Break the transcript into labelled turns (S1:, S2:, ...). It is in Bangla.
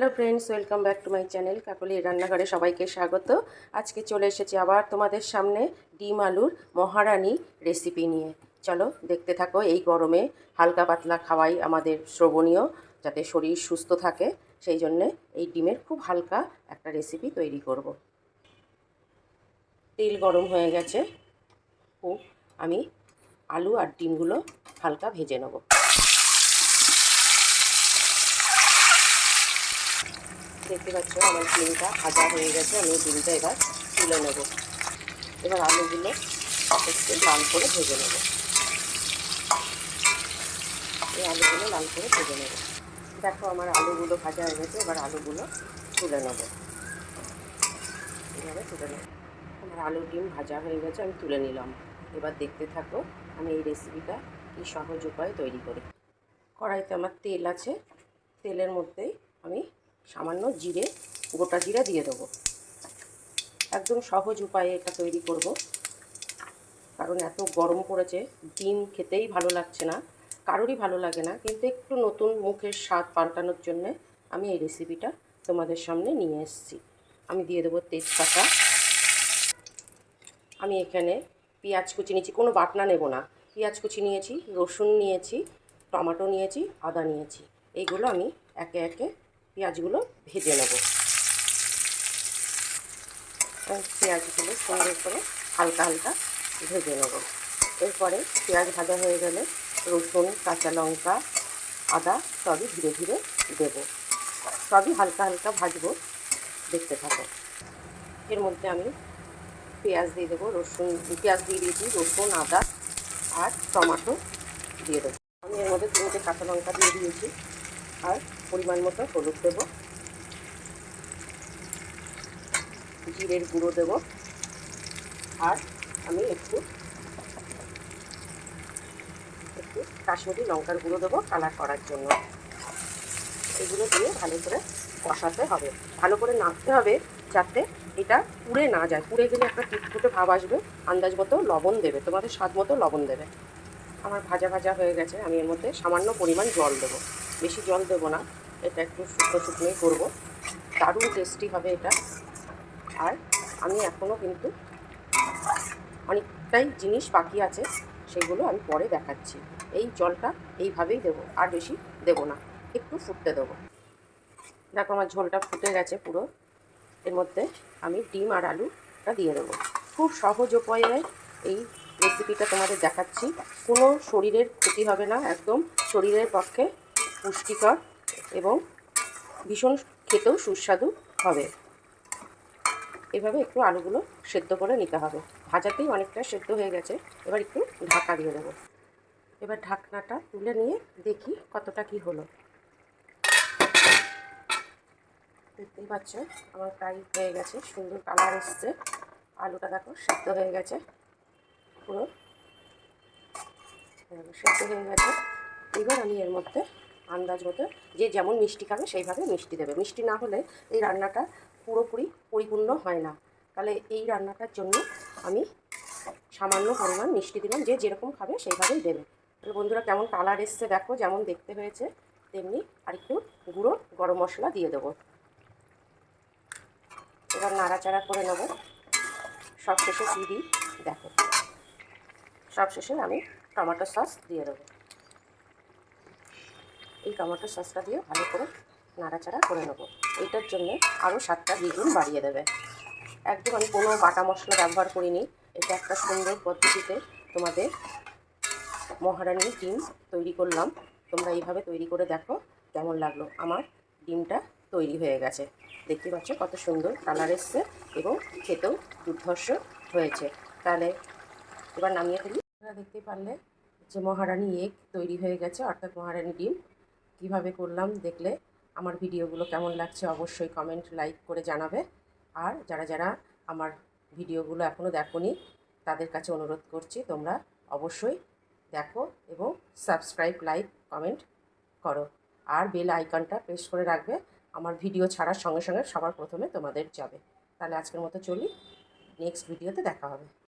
S1: Hello friends, welcome back to my channel কাকলির রান্নাঘরে সবাইকে স্বাগত। আজকে চলে এসেছি আবার তোমাদের সামনে ডিম আলুর মহারানি রেসিপি নিয়ে। চলো দেখতে থাকো। এই গরমে হালকা পাতলা খাওয়াই আমাদের শ্রবণীয়, যাতে শরীর সুস্থ থাকে। সেই জন্যে এই ডিমের খুব হালকা একটা রেসিপি তৈরি করব। তেল গরম হয়ে গেছে, খুব আমি আলু আর ডিমগুলো হালকা ভেজে নেব। দেখতে পাচ্ছ আমার ডিমটা ভাজা হয়ে গেছে। আমি ডিমটা এবার তুলে নেব। এবার আলুগুলো একটু লাল করে ভেজে নেব। এই আলুগুলো লাল করে ভেজে নেব। দেখো আমার আলুগুলো ভাজা হয়ে গেছে। এবার আলুগুলো তুলে নেব। এভাবে তুলে নেব। আমার আলু ডিম ভাজা হয়ে গেছে, আমি তুলে নিলাম। এবার দেখতে থাকো আমি এই রেসিপিটা কি সহজ উপায়ে তৈরি করি। কড়াইতে আমার তেল আছে। তেলের মধ্যেই আমি সামান্য জিরে, গোটা জিরে দিয়ে দেবো। একদম সহজ উপায়ে এটা তৈরি করব, কারণ এত গরম পড়েছে, ডিম খেতেই ভালো লাগছে না, কারোরই ভালো লাগে না। কিন্তু একটু নতুন মুখের স্বাদ পাল্টানোর জন্যে আমি এই রেসিপিটা তোমাদের সামনে নিয়ে এসেছি। আমি দিয়ে দেবো তেজপাতা। আমি এখানে পেঁয়াজ কুচি নিয়েছি, কোনো বাটনা নেব না। পেঁয়াজ কুচি নিয়েছি, রসুন নিয়েছি, টমেটো নিয়েছি, আদা নিয়েছি। এইগুলো আমি একে একে পেঁয়াজগুলো ভেজে নেব। পেঁয়াজগুলো সুন্দর করে হালকা হালকা ভেজে নেব। এরপরে পেঁয়াজ ভাজা হয়ে গেলে রসুন, কাঁচা লঙ্কা, আদা সবই ধীরে ধীরে দেব। সবই হালকা হালকা ভাজবো, দেখতে থাকো। এর মধ্যে আমি পেঁয়াজ দিয়ে দেবো, পেঁয়াজ দিয়ে দিয়েছি, রসুন, আদা আর টমেটো দিয়ে দেবো। আমি এর মধ্যে 3টে কাঁচা লঙ্কা দিয়ে দিয়েছি আর পরিমাণ মতো হলুদ দেবো, জিরের গুঁড়ো দেবো, আর আমি একটু কাশ্মীরি লঙ্কার গুঁড়ো দেবো কালার করার জন্য। এগুলো দিয়ে ভালো করে কষাতে হবে, ভালো করে নাড়তে হবে, যাতে এটা পুড়ে না যায়। পুড়ে গেলে একটা ফুটফুটে ভাব আসবে। আন্দাজ মতো লবণ দেবে, তোমাদের স্বাদ মতো লবণ দেবে। আমার ভাজা ভাজা হয়ে গেছে। আমি এর মধ্যে সামান্য পরিমাণ জল দেবো, বেশি জল দেবো না। এটা একটু শুকনো শুকনোই করবো, দারুণ টেস্টি হবে এটা। আর আমি এখনও কিন্তু অনেকটাই জিনিস বাকি আছে, সেগুলো আমি পরে দেখাচ্ছি। এই জলটা এইভাবেই দেবো, আর বেশি দেবো না, একটু ফুটতে দেবো। দেখো আমার ঝোলটা ফুটে গেছে পুরো। এর মধ্যে আমি ডিম আর আলুটা দিয়ে দেবো। খুব সহজ উপায়ে এই রেসিপিটা তোমাদের দেখাচ্ছি। কোনো শরীরের ক্ষতি হবে না, একদম শরীরের পক্ষে পুষ্টিকর এবং ভীষণ খেতেও সুস্বাদু হবে। এভাবে একটু আলুগুলো সেদ্ধ করে নিতে হবে। ভাজাতেই অনেকটা সেদ্ধ হয়ে গেছে। এবার একটু ঢাকা দিয়ে দেবো। এবার ঢাকনাটা তুলে নিয়ে দেখি কতটা কি হলো। দেখতেই পাচ্ছ আমার প্রায় হয়ে গেছে, সুন্দর কালার এসছে। আলুটা দেখো সেদ্ধ হয়ে গেছে, পুরো সেদ্ধ হয়ে গেছে। এবার আমি এর মধ্যে আন্দাজ মতো, যে যেমন মিষ্টি খাবে সেইভাবে মিষ্টি দেবে। মিষ্টি না হলে এই রান্নাটা পুরোপুরি পরিপূর্ণ হয় না। তাহলে এই রান্নাটার জন্য আমি সামান্য পরিমাণ মিষ্টি দিলাম, যে যেরকম খাবে সেইভাবেই দেবে। তাহলে বন্ধুরা কেমন কালার এসছে দেখো, যেমন দেখতে হয়েছে তেমনি। আর একটু গুঁড়ো গরম মশলা দিয়ে দেবো। এবার নাড়াচাড়া করে নেব। সব শেষে কী দিই দেখো, সব শেষে আমি টমেটো সস দিয়ে দেবো। এই টমেটো সসটা দিয়ে ভালো করে নাড়াচাড়া করে নেবো। এইটার জন্য আরও স্বাদটা দ্বিগুণ বাড়িয়ে দেবে। একদম আমি কোনো বাটা মশলা ব্যবহার করিনি। এটা একটা সুন্দর পদ্ধতিতে তোমাদের মহারানি ডিম তৈরি করলাম। তোমরা এইভাবে তৈরি করে দেখো কেমন লাগলো। আমার ডিমটা তৈরি হয়ে গেছে, দেখতে পাচ্ছ কত সুন্দর কালার এসছে এবং খেতেও দুর্ধর্ষ হয়েছে। তাহলে এবার নামিয়ে ফেলি। তোমরা দেখতে পারলে যে মহারানি এগ তৈরি হয়ে গেছে, অর্থাৎ মহারানি ডিম। কীভাবে করলাম দেখলে। আমার ভিডিওগুলো কেমন লাগছে অবশ্যই কমেন্ট, লাইক করে জানাবে। আর যারা যারা আমার ভিডিওগুলো এখনও দেখোনি, তাদের কাছে অনুরোধ করছি তোমরা অবশ্যই দেখো এবং সাবস্ক্রাইব, লাইক, কমেন্ট করো। আর বেল আইকনটা প্রেস করে রাখবে, আমার ভিডিও ছাড়ার সঙ্গে সঙ্গে সবার প্রথমে তোমাদের যাবে। তাহলে আজকের মতো চলি, নেক্সট ভিডিওতে দেখা হবে।